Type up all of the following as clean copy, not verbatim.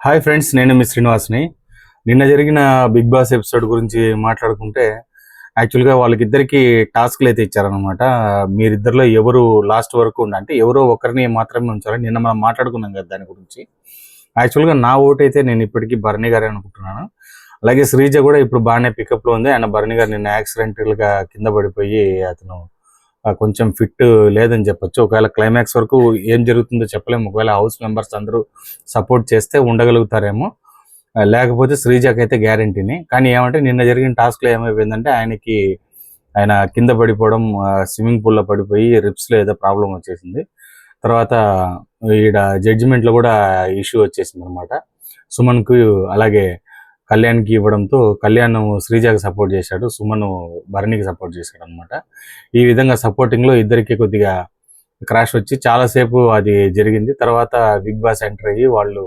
Hi friends, నేను మీ శ్రీనివాస్ని. నిన్న జరిగిన బిగ్ బాస్ ఎపిసోడ్ గురించి మాట్లాడుకుంటే, యాక్చువల్గా వాళ్ళకిద్దరికి టాస్క్లు అయితే ఇచ్చారనమాట. మీరిద్దరిలో ఎవరు లాస్ట్ వరకు అంటే ఎవరో ఒకరిని మాత్రమే ఉంచారు. నిన్న మనం మాట్లాడుకున్నాం కదా దాని గురించి. యాక్చువల్గా నా ఓటు అయితే నేను ఇప్పటికీ భరణి గారే అనుకుంటున్నాను. అలాగే శ్రీజ కూడా ఇప్పుడు బాగానే పికప్లో ఉంది. ఆయన భరణి గారు నిన్న యాక్సిడెంటల్గా కింద పడిపోయి అతను కొంచెం ఫిట్ లేదని చెప్పొచ్చు. ఒకవేళ క్లైమాక్స్ వరకు ఏం జరుగుతుందో చెప్పలేము. ఒకవేళ హౌస్ మెంబర్స్ అందరూ సపోర్ట్ చేస్తే ఉండగలుగుతారేమో, లేకపోతే శ్రీజాకి అయితే గ్యారంటీని. కానీ ఏమంటే నిన్న జరిగిన టాస్క్లో ఏమైపోయిందంటే ఆయన కింద పడిపోవడం, స్విమ్మింగ్ పూల్లో పడిపోయి రిప్స్లో ఏదో ప్రాబ్లం వచ్చేసింది. తర్వాత ఈడ జడ్జిమెంట్లో కూడా ఇష్యూ వచ్చేసింది అనమాట. సుమన్కు అలాగే కళ్యాణ్కి ఇవ్వడంతో కళ్యాణ్ శ్రీజాకి సపోర్ట్ చేశాడు, సుమన్ భరణికి సపోర్ట్ చేశాడు అనమాట. ఈ విధంగా సపోర్టింగ్లో ఇద్దరికి కొద్దిగా క్రాష్ వచ్చి చాలాసేపు అది జరిగింది. తర్వాత బిగ్ బాస్ ఎంటర్ అయ్యి వాళ్ళు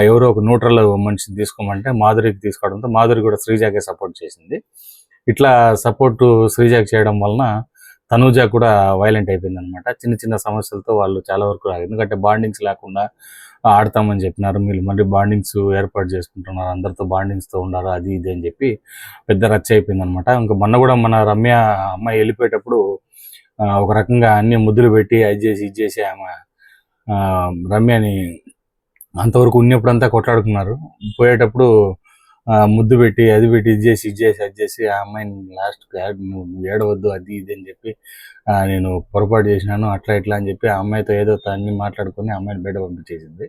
ఎవరో ఒక న్యూట్రల్ మనిషిని తీసుకోమంటే మాధురికి తీసుకోవడంతో మాధురి కూడా శ్రీజాకే సపోర్ట్ చేసింది. ఇట్లా సపోర్టు శ్రీజాకి చేయడం వలన తనూజ కూడా వైలెంట్ అయిపోయింది అనమాట. చిన్న చిన్న సమస్యలతో వాళ్ళు చాలా వరకు ఎందుకంటే బాండింగ్స్ లేకుండా ఆడతామని చెప్పినారు, మీరు మళ్ళీ బాండింగ్స్ ఏర్పాటు చేసుకుంటున్నారు, అందరితో బాండింగ్స్తో ఉన్నారు, అది ఇది అని చెప్పి పెద్ద రచ్చ అయిపోయింది అనమాట. ఇంకా మొన్న కూడా మన రమ్య అమ్మాయి వెళ్ళిపోయేటప్పుడు ఒక రకంగా అన్ని ముద్దులు పెట్టి అది చేసి ఇది చేసి ఆమె రమ్యని అంతవరకు ఉన్నప్పుడంతా కొట్లాడుకున్నారు. పోయేటప్పుడు ముద్దు పెట్టి అది పెట్టి ఇది చేసి ఆ అమ్మాయిని లాస్ట్ నువ్వు ఏడవద్దు అది ఇది అని చెప్పి నేను పొరపాటు చేసినాను అట్లా ఇట్లా అని చెప్పి ఆ అమ్మాయితో ఏదో అన్ని మాట్లాడుకొని ఆ అమ్మాయిని బయట పంపించేసింది.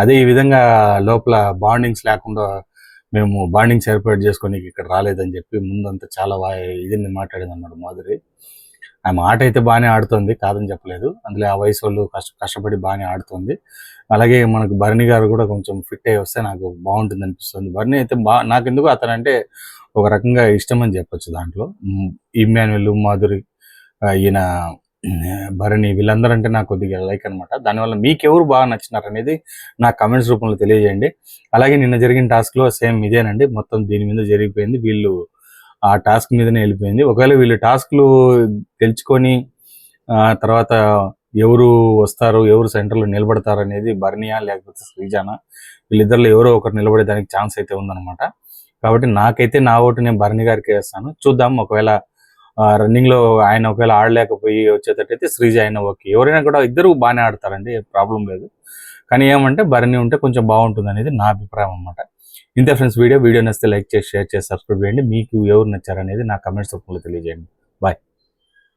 అదే ఈ విధంగా లోపల బాండింగ్స్ లేకుండా మేము బాండింగ్స్ ఏర్పాటు చేసుకొని ఇక్కడ రాలేదని చెప్పి ముందంతా చాలా ఇదిని మాట్లాడింది అన్నాడు మాధురి. ఆమె ఆట అయితే బాగానే ఆడుతుంది, కాదని చెప్పలేదు. అందులో ఆ వయసు వాళ్ళు కష్టపడి బాగానే ఆడుతుంది. అలాగే మనకు భరణి గారు కూడా కొంచెం ఫిట్ అయ్యి వస్తే నాకు బాగుంటుంది అనిపిస్తుంది. భరణి అయితే నాకెందుకు అతనంటే ఒక రకంగా ఇష్టం అని చెప్పొచ్చు. దాంట్లో ఇమ్మాన్యుల్, మాధురి, ఈయన భరణి వీళ్ళందరూ అంటే నాకు కొద్దిగా లైక్ అనమాట. దానివల్ల మీకెవరు బాగా నచ్చినారు అనేది నాకు కమెంట్స్ రూపంలో తెలియజేయండి. అలాగే నిన్న జరిగిన టాస్క్లో సేమ్ ఇదేనండి, మొత్తం దీని మీద జరిగిపోయింది. వీళ్ళు ఆ టాస్క్ మీదనే వెళ్ళిపోయింది. ఒకవేళ వీళ్ళు టాస్క్లు గెలుచుకొని తర్వాత ఎవరు వస్తారు, ఎవరు సెంటర్లో నిలబడతారు అనేది భరణియా లేకపోతే శ్రీజానా, వీళ్ళిద్దరిలో ఎవరో ఒకరు నిలబడేదానికి ఛాన్స్ అయితే ఉందన్నమాట. కాబట్టి నాకైతే నా ఓటు నేను భరణి గారికి వేస్తాను. చూద్దాం, ఒకవేళ రన్నింగ్లో ఆయన ఒకవేళ ఆడలేకపోయి వచ్చేటట్టయితే శ్రీజ అయినా ఓకే. ఎవరైనా కూడా ఇద్దరు బాగానే ఆడతారండి, ప్రాబ్లం లేదు. కానీ ఏమంటే భరణి ఉంటే కొంచెం బాగుంటుంది అనేది నా అభిప్రాయం అనమాట. ఇంతే ఫ్రెండ్స్, వీడియో నచ్చితే లైక్ చేసి షేర్ చేసి సబ్స్క్రైబ్ చేయండి. మీకు ఎవరు నచ్చారనేది నా కమెంట్స్ రూపంలో తెలియజేయండి. బాయ్.